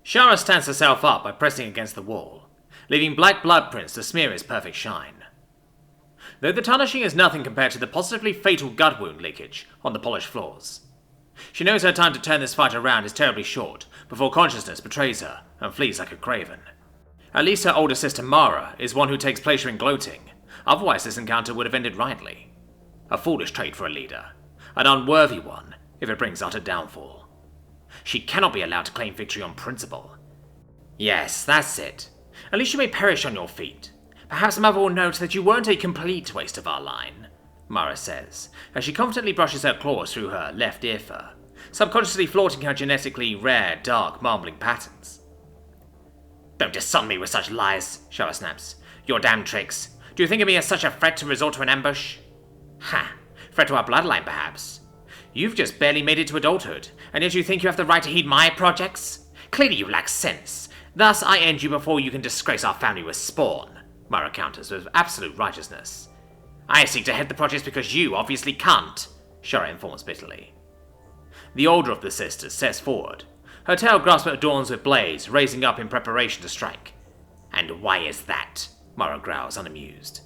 Shara stands herself up by pressing against the wall, leaving black blood prints to smear its perfect shine. Though the tarnishing is nothing compared to the positively fatal gut wound leakage on the polished floors. She knows her time to turn this fight around is terribly short before consciousness betrays her and flees like a craven. At least her older sister Mara is one who takes pleasure in gloating, otherwise this encounter would have ended rightly. A foolish trait for a leader, an unworthy one if it brings utter downfall. She cannot be allowed to claim victory on principle. Yes, that's it. At least you may perish on your feet. Perhaps Mother will note that you weren't a complete waste of our line, Mara says, as she confidently brushes her claws through her left ear fur, subconsciously flaunting her genetically rare, dark, marbling patterns. Don't dishonor me with such lies, Shara snaps. Your damn tricks. Do you think of me as such a threat to resort to an ambush? Ha! Threat to our bloodline, perhaps. You've just barely made it to adulthood, and yet you think you have the right to heed my projects? Clearly you lack sense. Thus I end you before you can disgrace our family with spawn, Mara counters with absolute righteousness. I seek to head the projects because you obviously can't, Shara informs bitterly. The older of the sisters steps forward. Her tail grasp adorns with blades, raising up in preparation to strike. And why is that? Mara growls, unamused.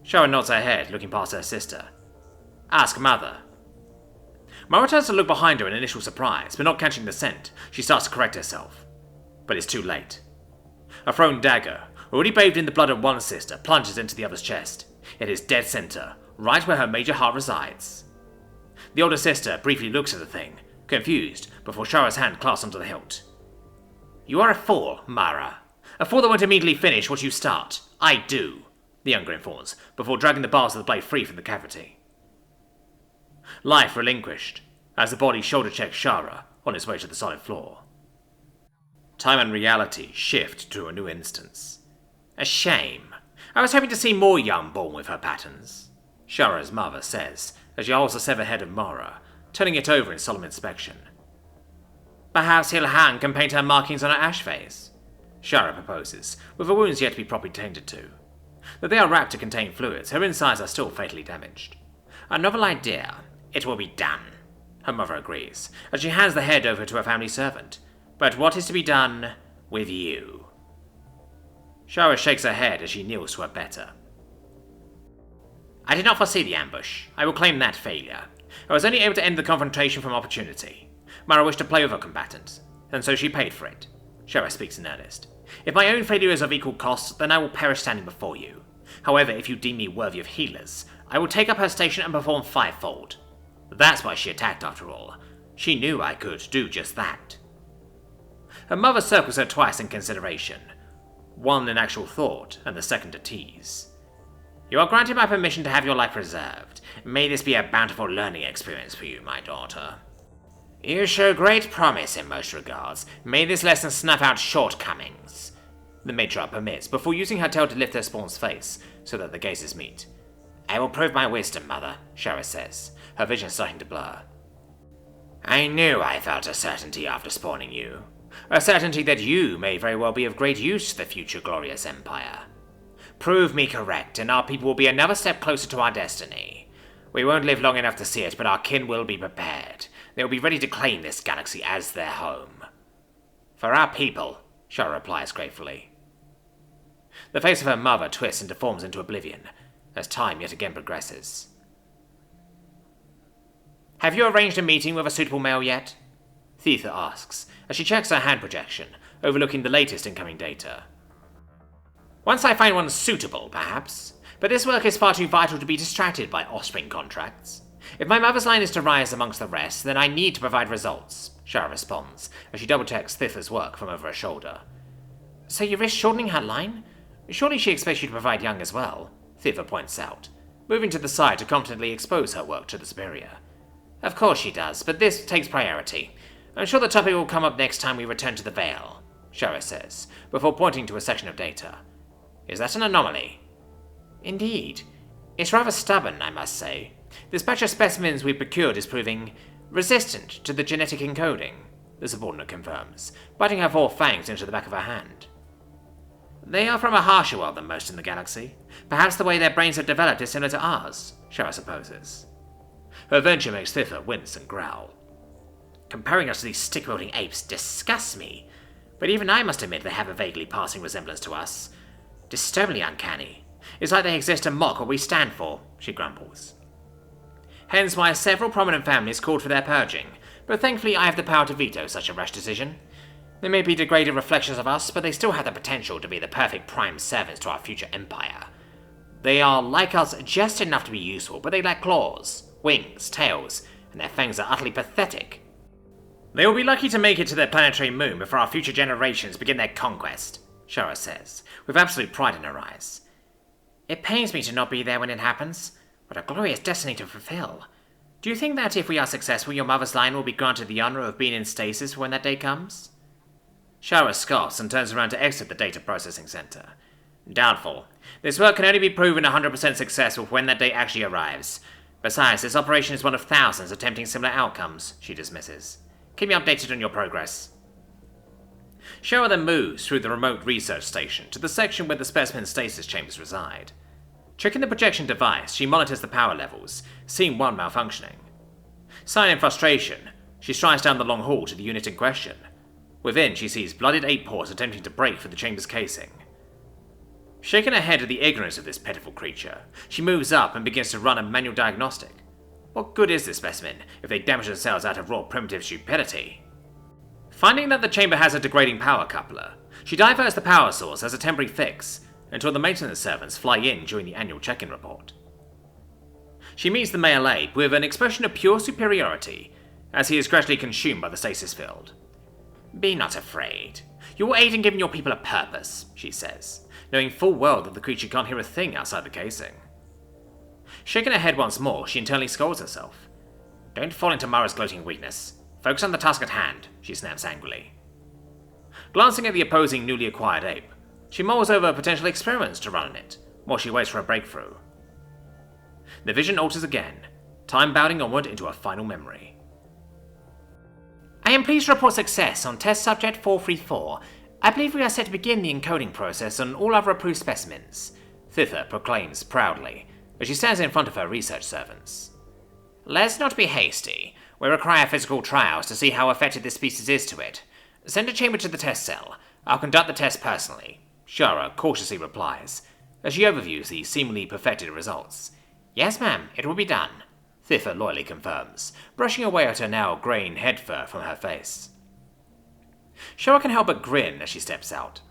Shara nods her head, looking past her sister. Ask Mother. Mara turns to look behind her in initial surprise, but not catching the scent, she starts to correct herself. But it's too late. A thrown dagger, already bathed in the blood of one sister, plunges into the other's chest. It is dead center, right where her major heart resides. The older sister briefly looks at the thing, confused, before Shara's hand clasps onto the hilt. You are a fool, Mara. A fool that won't immediately finish what you start. I do, the younger informs, before dragging the bars of the blade free from the cavity. Life relinquished, as the body shoulder checks Shara on its way to the solid floor. Time and reality shift to a new instance. A shame. I was hoping to see more young born with her patterns, Shara's mother says, as she holds the severed head of Mara, turning it over in solemn inspection. Perhaps Hilhan can paint her markings on her ash face, Shara proposes, with her wounds yet to be properly tended to. Though they are wrapped to contain fluids, her insides are still fatally damaged. A novel idea. It will be done, her mother agrees, as she hands the head over to her family servant. But what is to be done with you? Shara shakes her head as she kneels to her better. I did not foresee the ambush. I will claim that failure. I was only able to end the confrontation from opportunity. Mara wished to play with her combatants, and so she paid for it. Shara speaks in earnest. If my own failure is of equal cost, then I will perish standing before you. However, if you deem me worthy of healers, I will take up her station and perform fivefold. That's why she attacked, after all. She knew I could do just that. Her mother circles her twice in consideration. One in actual thought, and the second a tease. You are granted my permission to have your life preserved. May this be a bountiful learning experience for you, my daughter. You show great promise in most regards. May this lesson snuff out shortcomings. The matriarch permits, before using her tail to lift her spawn's face, so that the gazes meet. I will prove my wisdom, Mother, Shara says, her vision starting to blur. I knew I felt a certainty after spawning you. A certainty that you may very well be of great use to the future glorious empire. Prove me correct, and our people will be another step closer to our destiny. We won't live long enough to see it, but our kin will be prepared. They will be ready to claim this galaxy as their home. For our people, Shara replies gratefully. The face of her mother twists and deforms into oblivion, as time yet again progresses. Have you arranged a meeting with a suitable male yet? Thetha asks, as she checks her hand projection, overlooking the latest incoming data. Once I find one suitable, perhaps, but this work is far too vital to be distracted by offspring contracts. If my mother's line is to rise amongst the rest, then I need to provide results, Shara responds, as she double-checks Thitha's work from over her shoulder. So you risk shortening her line? Surely she expects you to provide young as well, Thitha points out, moving to the side to confidently expose her work to the superior. Of course she does, but this takes priority. I'm sure the topic will come up next time we return to the Vale, Shara says, before pointing to a section of data. Is that an anomaly? Indeed. It's rather stubborn, I must say. This batch of specimens we procured is proving resistant to the genetic encoding, the subordinate confirms, biting her 4 fangs into the back of her hand. They are from a harsher world than most in the galaxy. Perhaps the way their brains have developed is similar to ours, Shara supposes. Her venture makes Thitha wince and growl. Comparing us to these stick-wielding apes disgusts me. But even I must admit they have a vaguely passing resemblance to us. Disturbingly uncanny. It's like they exist to mock what we stand for, she grumbles. Hence why several prominent families called for their purging, but thankfully I have the power to veto such a rash decision. They may be degraded reflections of us, but they still have the potential to be the perfect prime servants to our future empire. They are like us just enough to be useful, but they lack claws, wings, tails, and their fangs are utterly pathetic. They will be lucky to make it to their planetary moon before our future generations begin their conquest, Shara says, with absolute pride in her eyes. It pains me to not be there when it happens. What a glorious destiny to fulfill. Do you think that if we are successful, your mother's line will be granted the honor of being in stasis when that day comes? Shara scoffs and turns around to exit the data processing center. Doubtful. This work can only be proven 100% successful when that day actually arrives. Besides, this operation is one of thousands attempting similar outcomes, she dismisses. Keep me updated on your progress. Shara then moves through the remote research station to the section where the specimen stasis chambers reside. Checking the projection device, she monitors the power levels, seeing one malfunctioning. Sighing in frustration, she strides down the long hall to the unit in question. Within, she sees blooded ape paws attempting to break through the chamber's casing. Shaking her head at the ignorance of this pitiful creature, she moves up and begins to run a manual diagnostic. What good is this specimen if they damage themselves out of raw primitive stupidity? Finding that the chamber has a degrading power coupler, she diverts the power source as a temporary fix until the maintenance servants fly in during the annual check-in report. She meets the male ape with an expression of pure superiority as he is gradually consumed by the stasis field. Be not afraid. You will aid in giving your people a purpose, she says, knowing full well that the creature can't hear a thing outside the casing. Shaking her head once more, she internally scolds herself. Don't fall into Mara's gloating weakness. Focus on the task at hand, she snaps angrily. Glancing at the opposing newly acquired ape, she mulls over potential experiments to run on it, while she waits for a breakthrough. The vision alters again, time bounding onward into a final memory. I am pleased to report success on test subject 434. I believe we are set to begin the encoding process on all other approved specimens, Thither proclaims proudly, as she stands in front of her research servants. Let's not be hasty. We require physical trials to see how effective this species is to it. Send a chamber to the test cell. I'll conduct the test personally, Shara cautiously replies, as she overviews the seemingly perfected results. Yes, ma'am, it will be done, Thither loyally confirms, brushing away at her now graying head fur from her face. Shara can help but grin as she steps out.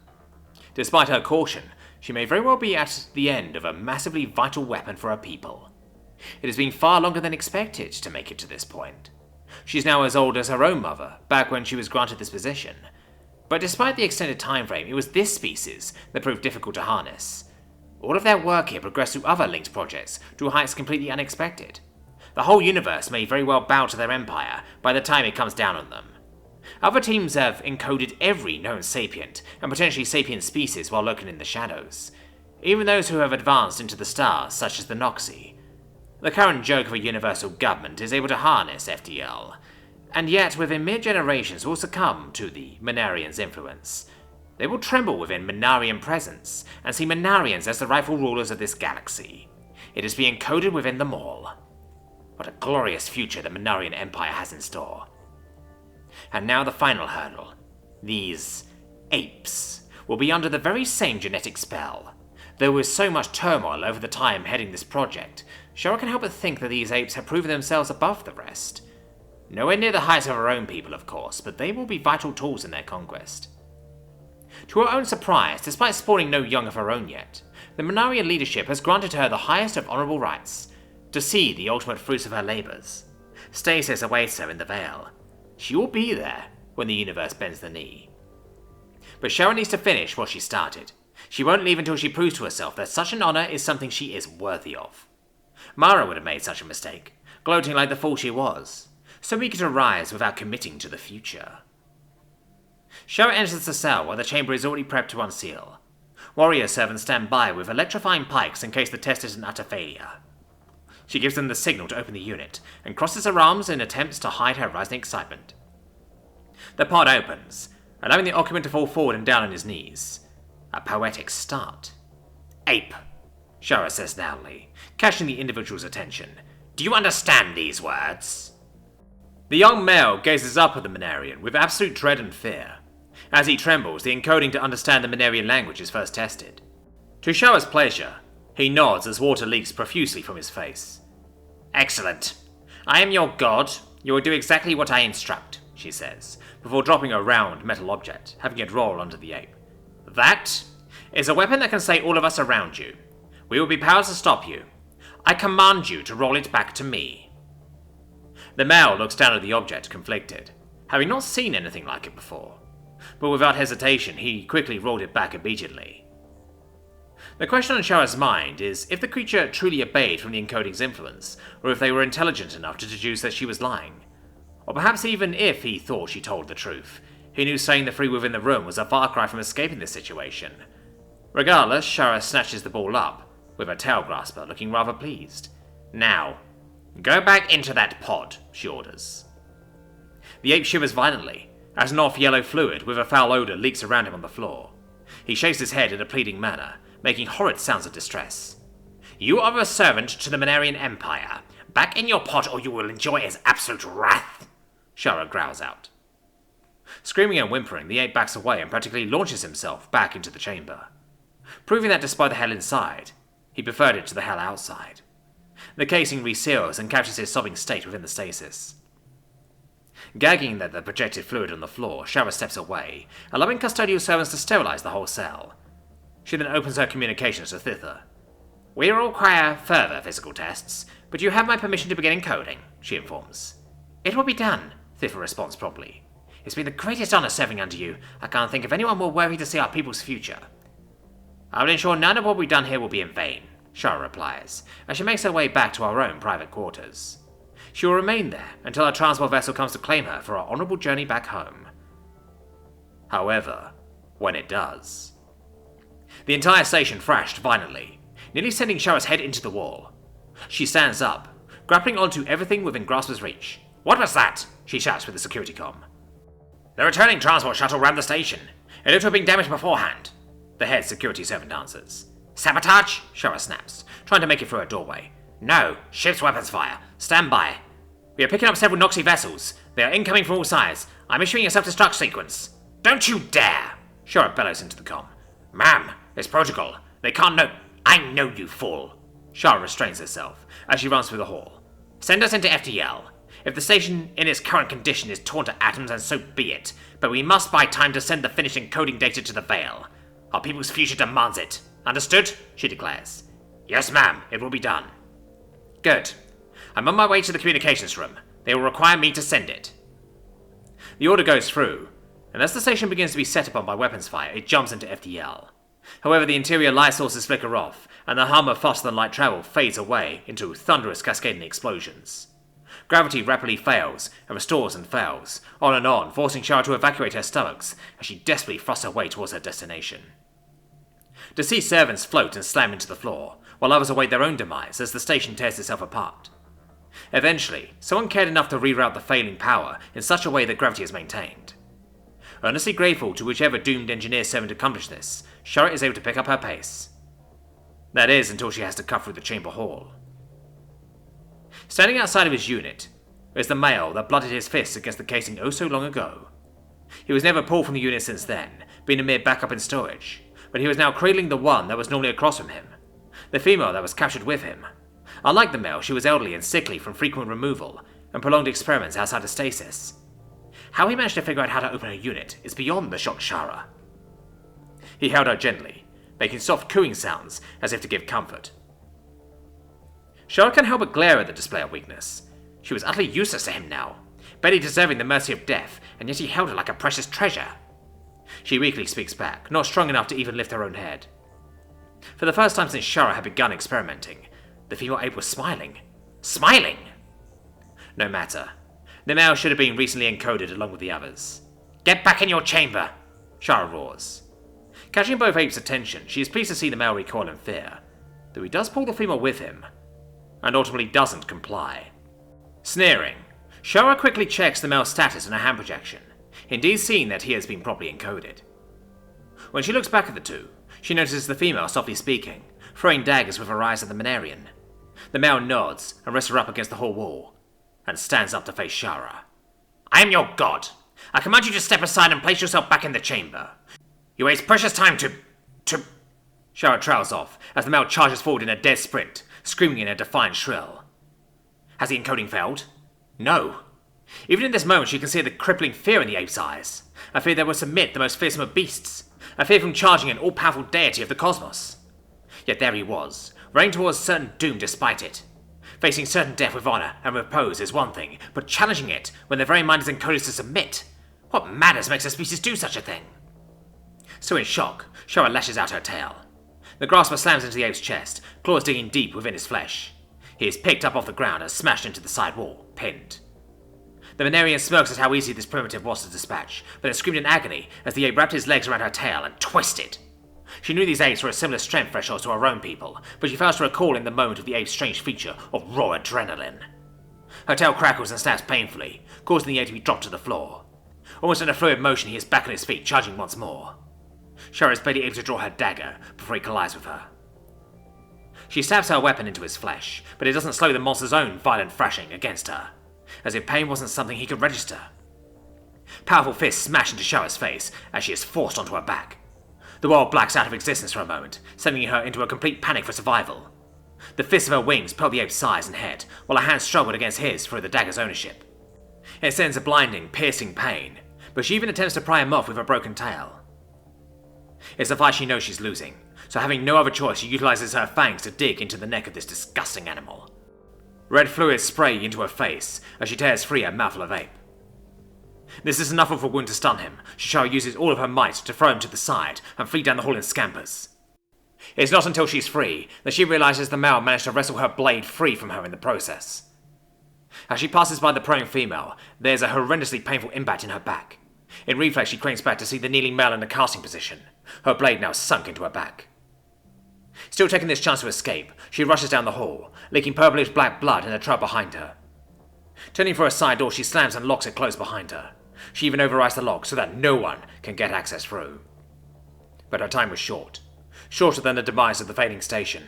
Despite her caution, she may very well be at the end of a massively vital weapon for her people. It has been far longer than expected to make it to this point. She's now as old as her own mother, back when she was granted this position. But despite the extended time frame, it was this species that proved difficult to harness. All of their work here progressed through other linked projects to heights completely unexpected. The whole universe may very well bow to their empire by the time it comes down on them. Other teams have encoded every known sapient and potentially sapient species while lurking in the shadows, even those who have advanced into the stars, such as the Noxy. The current joke of a universal government is able to harness FDL, and yet within mere generations will succumb to the Manarians' influence. They will tremble within Manarian presence, and see Manarians as the rightful rulers of this galaxy. It is being encoded within them all. What a glorious future the Manarian Empire has in store. And now the final hurdle. These apes will be under the very same genetic spell. Though with so much turmoil over the time heading this project, Shara can help but think that these apes have proven themselves above the rest. Nowhere near the heights of her own people, of course, but they will be vital tools in their conquest. To her own surprise, despite spawning no young of her own yet, the Manarian leadership has granted her the highest of honorable rights, to see the ultimate fruits of her labors. Stasis awaits her in the Veil. She will be there when the universe bends the knee. But Shara needs to finish what she started. She won't leave until she proves to herself that such an honor is something she is worthy of. Mara would have made such a mistake, gloating like the fool she was, so eager to rise without committing to the future. Shara enters the cell where the chamber is already prepped to unseal. Warrior servants stand by with electrifying pikes in case the test is an utter failure. She gives them the signal to open the unit, and crosses her arms in attempts to hide her rising excitement. The pod opens, allowing the occupant to fall forward and down on his knees. A poetic start. Ape, Shara says loudly, catching the individual's attention. Do you understand these words? The young male gazes up at the Manarian with absolute dread and fear. As he trembles, the encoding to understand the Manarian language is first tested. To show his pleasure, he nods as water leaks profusely from his face. "Excellent. I am your god. You will do exactly what I instruct," she says, before dropping a round metal object, having it roll onto the ape. "That is a weapon that can slay all of us around you. We will be powerless to stop you. I command you to roll it back to me." The male looks down at the object, conflicted, having not seen anything like it before. But without hesitation, he quickly rolled it back immediately. The question on Shara's mind is if the creature truly obeyed from the encoding's influence, or if they were intelligent enough to deduce that she was lying. Or perhaps even if he thought she told the truth, he knew slaying the three within the room was a far cry from escaping this situation. Regardless, Shara snatches the ball up, with her tail grasper looking rather pleased. "Now, go back into that pod," she orders. The ape shivers violently, as an off-yellow fluid with a foul odour leaks around him on the floor. He shakes his head in a pleading manner, making horrid sounds of distress. "You are a servant to the Manarian Empire. Back in your pod or you will enjoy his absolute wrath," Shara growls out. Screaming and whimpering, the ape backs away and practically launches himself back into the chamber, proving that despite the hell inside, he preferred it to the hell outside. The casing reseals and captures his sobbing state within the stasis. Gagging at the projected fluid on the floor, Shara steps away, allowing custodial servants to sterilize the whole cell. She then opens her communications to Thither. "We will require further physical tests, but you have my permission to begin encoding," she informs. "It will be done," Thither responds promptly. "It's been the greatest honor serving under you. I can't think of anyone more worthy to see our people's future." "I will ensure none of what we've done here will be in vain," Shara replies, as she makes her way back to our own private quarters. She will remain there until our transport vessel comes to claim her for our honorable journey back home. However, when it does... The entire station thrashed violently, nearly sending Shara's head into the wall. She stands up, grappling onto everything within Grasper's reach. "What was that?" she shouts with the security comm. "The returning transport shuttle rammed the station. It looked to have been damaged beforehand," the head security servant answers. "Sabotage?" Shara snaps, trying to make it through her doorway. "No, ship's weapons fire. Stand by. We are picking up several Noxy vessels. They are incoming from all sides. I'm issuing a self-destruct sequence." "Don't you dare!" Shara bellows into the comm. "Ma'am, it's protocol. They can't know—" "I know, you fool." Shara restrains herself as she runs through the hall. "Send us into FTL. If the station in its current condition is torn to atoms, then so be it. But we must buy time to send the finished encoding data to the Veil. Our people's future demands it. Understood?" she declares. "Yes, ma'am. It will be done." "Good. I'm on my way to the communications room. They will require me to send it." The order goes through, and as the station begins to be set upon by weapons fire, it jumps into FTL. However, the interior light sources flicker off, and the hum of faster-than-light travel fades away into thunderous cascading explosions. Gravity rapidly fails, and restores and fails, on, forcing Shara to evacuate her stomachs as she desperately thrusts her way towards her destination. Deceased servants float and slam into the floor, while others await their own demise as the station tears itself apart. Eventually, someone cared enough to reroute the failing power in such a way that gravity is maintained. Earnestly grateful to whichever doomed engineer servant accomplished this, Shara is able to pick up her pace. That is, until she has to cut through the chamber hall. Standing outside of his unit is the male that blooded his fists against the casing oh so long ago. He was never pulled from the unit since then, being a mere backup in storage, but he was now cradling the one that was normally across from him, the female that was captured with him. Unlike the male, she was elderly and sickly from frequent removal and prolonged experiments outside of stasis. How he managed to figure out how to open her unit is beyond the shocked Shara. He held her gently, making soft cooing sounds as if to give comfort. Shara can't help but glare at the display of weakness. She was utterly useless to him now, barely deserving the mercy of death, and yet he held her like a precious treasure. She weakly speaks back, not strong enough to even lift her own head. For the first time since Shara had begun experimenting, the female ape was smiling. Smiling! No matter. The male should have been recently encoded along with the others. "Get back in your chamber!" Shara roars. Catching both apes' attention, she is pleased to see the male recoil in fear, though he does pull the female with him, and ultimately doesn't comply. Sneering, Shara quickly checks the male's status in her hand projection, indeed seeing that he has been properly encoded. When she looks back at the two, she notices the female softly speaking, throwing daggers with her eyes at the Manarian. The male nods and rests her up against the hall wall, and stands up to face Shara. "I am your god. I command you to step aside and place yourself back in the chamber. You waste precious time to... Shara trails off as the male charges forward in a dead sprint, screaming in a defiant shrill. Has the encoding failed? No. Even in this moment she can see the crippling fear in the ape's eyes. A fear that will submit the most fearsome of beasts. A fear from charging an all-powerful deity of the cosmos. Yet there he was, running towards certain doom despite it. Facing certain death with honor and repose is one thing, but challenging it when their very mind is encoded to submit. What madness makes a species do such a thing? So in shock, Shara lashes out her tail. The grasper slams into the ape's chest, claws digging deep within his flesh. He is picked up off the ground and smashed into the side wall, pinned. The Venerian smirks at how easy this primitive was to dispatch, but it screamed in agony as the ape wrapped his legs around her tail and twisted. She knew these apes were a similar strength threshold to her own people, but she fails to recall in the moment of the ape's strange feature of raw adrenaline. Her tail crackles and snaps painfully, causing the ape to be dropped to the floor. Almost in a fluid motion, he is back on his feet, charging once more. Shara is barely able to draw her dagger before he collides with her. She stabs her weapon into his flesh, but it doesn't slow the monster's own violent thrashing against her, as if pain wasn't something he could register. Powerful fists smash into Shara's face as she is forced onto her back. The world blacks out of existence for a moment, sending her into a complete panic for survival. The fists of her wings pelt the ape's sides and head, while her hands struggled against his for the dagger's ownership. It sends a blinding, piercing pain, but she even attempts to pry him off with her broken tail. It's a fight she knows she's losing, so having no other choice, she utilizes her fangs to dig into the neck of this disgusting animal. Red fluids spray into her face as she tears free a mouthful of ape. This is enough of a wound to stun him. Shara uses all of her might to throw him to the side and flee down the hall in scampers. It's not until she's free that she realizes the male managed to wrestle her blade free from her in the process. As she passes by the prone female, there's a horrendously painful impact in her back. In reflex, she cranes back to see the kneeling male in the casting position, her blade now sunk into her back. Still taking this chance to escape, she rushes down the hall, leaking purplish black blood in a trail behind her. Turning for a side door, she slams and locks it closed behind her. She even overrides the lock so that no one can get access through. But her time was short. Shorter than the demise of the fading station.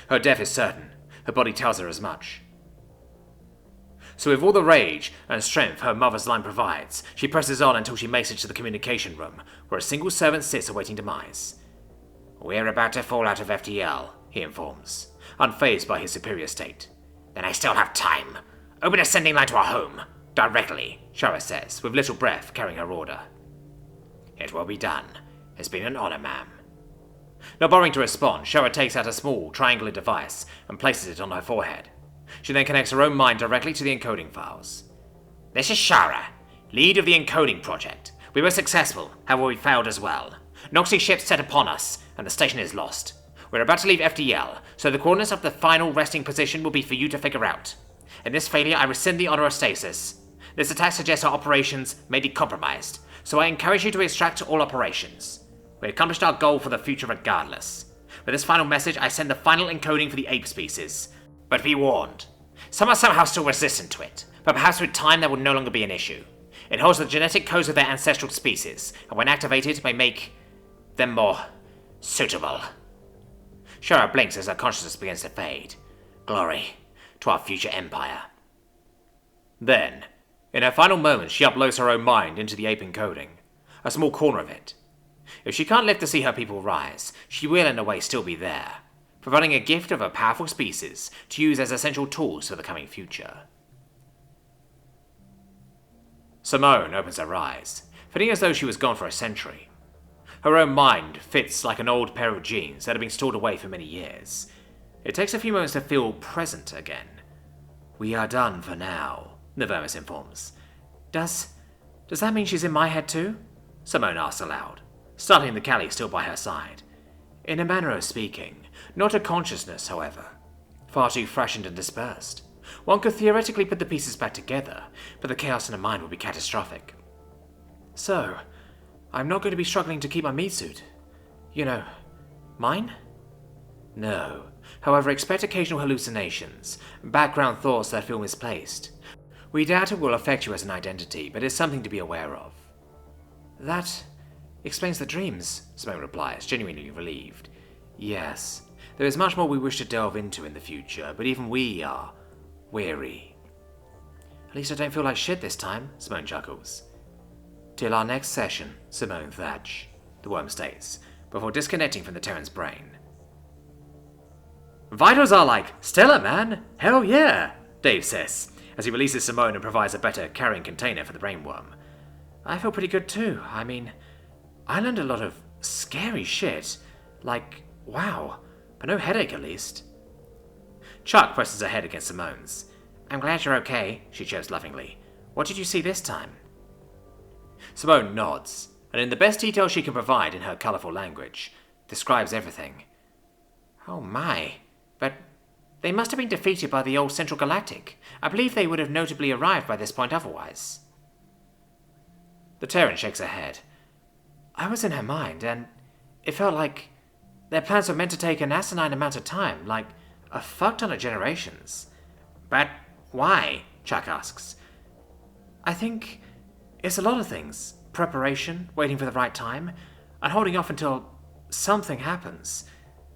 Her death is certain. Her body tells her as much. So with all the rage and strength her mother's line provides, she presses on until she makes it to the communication room, where a single servant sits awaiting demise. "We're about to fall out of FTL," he informs, unfazed by his superior state. "Then I still have time. Open a sending line to our home. Directly," Shara says, with little breath carrying her order. "It will be done. It's been an honor, ma'am." Not bothering to respond, Shara takes out a small, triangular device and places it on her forehead. She then connects her own mind directly to the encoding files. "This is Shara, lead of the encoding project. We were successful, however we failed as well. Noxie ships set upon us, and the station is lost. We're about to leave FTL, so the coordinates of the final resting position will be for you to figure out. In this failure, I rescind the honor of stasis. This attack suggests our operations may be compromised, so I encourage you to extract all operations. We accomplished our goal for the future regardless. With this final message, I send the final encoding for the ape species. But be warned, some are somehow still resistant to it, but perhaps with time that will no longer be an issue. It holds the genetic codes of their ancestral species, and when activated may make them more suitable." Shara blinks as her consciousness begins to fade. Glory to our future empire. Then, in her final moments, she uploads her own mind into the ape encoding, a small corner of it. If she can't live to see her people rise, she will in a way still be there, providing a gift of a powerful species to use as essential tools for the coming future. Simone opens her eyes, feeling as though she was gone for a century. Her own mind fits like an old pair of jeans that have been stored away for many years. It takes a few moments to feel present again. "We are done for now," the Vermis informs. Does that mean she's in my head too?" Simone asks aloud, startling the Callie still by her side. "In a manner of speaking. Not a consciousness, however. Far too fashioned and dispersed. One could theoretically put the pieces back together, but the chaos in her mind would be catastrophic. So, I'm not going to be struggling to keep my meat suit. You know, mine? No. However, expect occasional hallucinations, background thoughts that feel misplaced. We doubt it will affect you as an identity, but it's something to be aware of." "That explains the dreams," Simone replies, genuinely relieved. "Yes, there is much more we wish to delve into in the future, but even we are weary." "At least I don't feel like shit this time," Simone chuckles. Till our next session, Simone Thatch, the worm states, before disconnecting from the Terran's brain. Vitals are like, stellar, man! Hell yeah! Dave says, as he releases Simone and provides a better carrying container for the brainworm. I feel pretty good too. I mean, I learned a lot of scary shit. Like, wow, but no headache at least. Chuck presses her head against Simone's. I'm glad you're okay, she chirps lovingly. What did you see this time? Simone nods, and in the best detail she can provide in her colourful language, describes everything. Oh my, but they must have been defeated by the old Central Galactic. I believe they would have notably arrived by this point otherwise. The Terran shakes her head. I was in her mind, and it felt like their plans were meant to take an asinine amount of time, like a fuck ton of generations. But why? Chuck asks. I think it's a lot of things. Preparation, waiting for the right time, and holding off until something happens.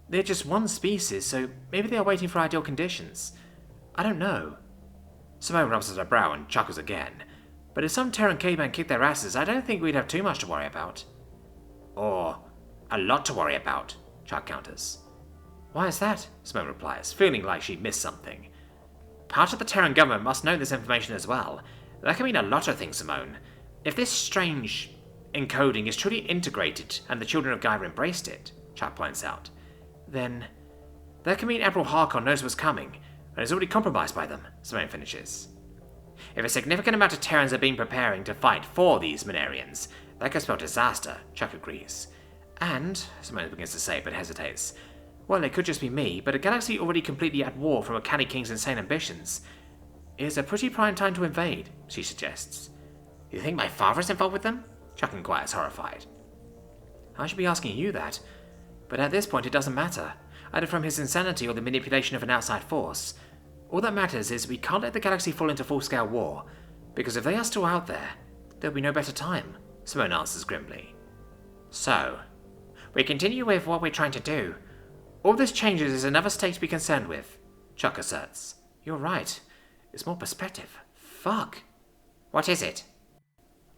They're just one species, so maybe they are waiting for ideal conditions. I don't know. Simone rubs at her brow and chuckles again. But if some Terran cavemen kick their asses, I don't think we'd have too much to worry about. Or a lot to worry about, Chuck counters. Why is that? Simone replies, feeling like she missed something. Part of the Terran government must know this information as well. That can mean a lot of things, Simone. If this strange encoding is truly integrated and the children of Gaia embraced it, Chuck points out, then that can mean Admiral Harkon knows what's coming and is already compromised by them, Simone finishes. If a significant amount of Terrans are being preparing to fight for these Minarians, that could spell disaster, Chuck agrees. And, Simone begins to say but hesitates, well, it could just be me, but a galaxy already completely at war from a Canny King's insane ambitions is a pretty prime time to invade, she suggests. You think my father's involved with them? Chuck inquires, horrified. I should be asking you that, but at this point it doesn't matter, either from his insanity or the manipulation of an outside force. All that matters is we can't let the galaxy fall into full-scale war, because if they are still out there, there'll be no better time, Simone answers grimly. So, we continue with what we're trying to do. All this changes is another stake to be concerned with, Chuck asserts. You're right. It's more perspective. Fuck. What is it?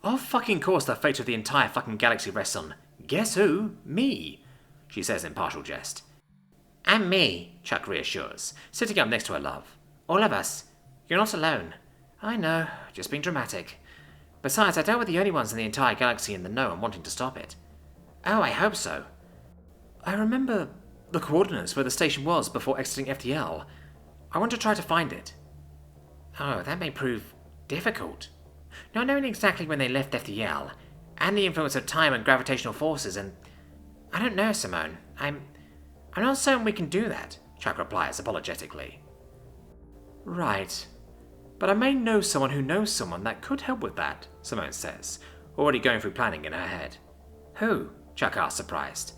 Of fucking course the fate of the entire fucking galaxy rests on, guess who? Me, she says in partial jest. And me, Chuck reassures, sitting up next to her love. All of us. You're not alone. I know, just being dramatic. Besides, I doubt we're the only ones in the entire galaxy in the know and wanting to stop it. Oh, I hope so. I remember the coordinates where the station was before exiting FTL. I want to try to find it. Oh, that may prove difficult. Not knowing exactly when they left FTL, and the influence of time and gravitational forces, and I don't know, Simone. I'm not certain we can do that, Chuck replies apologetically. Right. But I may know someone who knows someone that could help with that, Simone says, already going through planning in her head. Who? Chuck asks, surprised.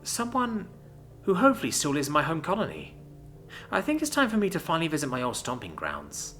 Someone who hopefully still lives in my home colony. I think it's time for me to finally visit my old stomping grounds.